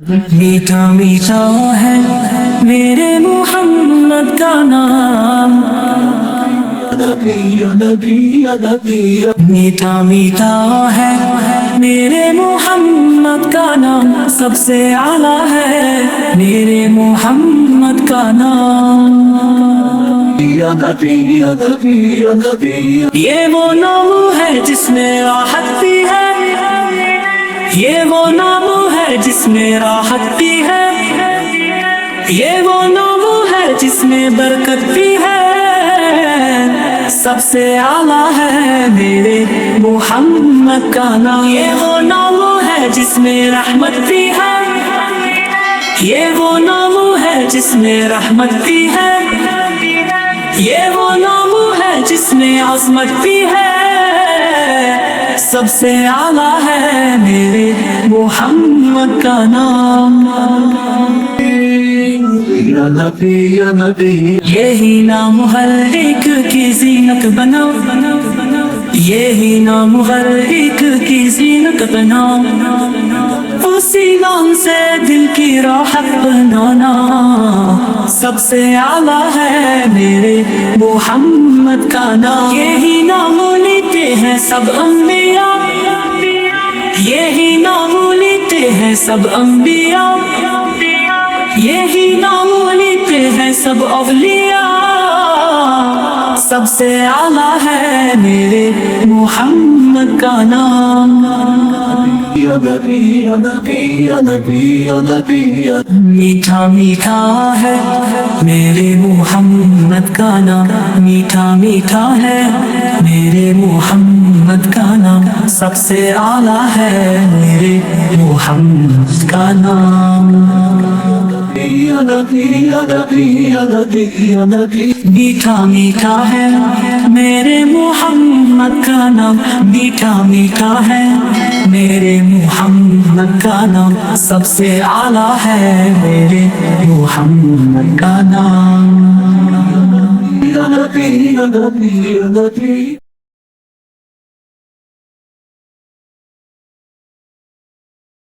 میٹھا میٹھا ہے میرے محمد کا نام، میٹھا میٹھا ہے میرے محمد کا نام، سب سے اعلیٰ ہے میرے محمد کا نام۔ یہ وہ نام ہے جس میں راحت بھی ہے، یہ وہ نام ہے جس میں راحت بھی ہے، یہ وہ نام ہے جس میں برکت بھی ہے، سب سے اعلیٰ ہے میرے محمد کا نام۔ یہ وہ نام ہے جس میں رحمت بھی ہے، یہ وہ نام ہے جس میں رحمت بھی ہے، یہ وہ نام ہے جس میں عظمت بھی ہے، سب سے اعلیٰ ہے میرے محمد کا نام۔ یہی نام ہر ایک کی زینت بناؤ، یہی نام ہر ایک کی زینت بناؤ، اسی نام سے دل کی راحت بنانا، سب سے اعلیٰ ہے میرے محمد کا نام۔ یہی نام لیتے ہیں سب انبیاء، یہی نام لیتے ہیں سب انبیاء، یہی نام لیتے ہیں سب اولیاء، سب سے اعلیٰ ہے میرے محمد کا نام۔ میٹھا میٹھا ہے میرے محمد کا نام، میٹھا میٹھا ہے میرے محمد کا نام، سب سے اعلیٰ ہے میرے محمد کا نام۔ میٹھا میٹھا ہے میرے محمد کا نام، میٹھا میٹھا ہے میرے محمد کا نام، سب سے اعلیٰ ہے میرے محمد کا نام۔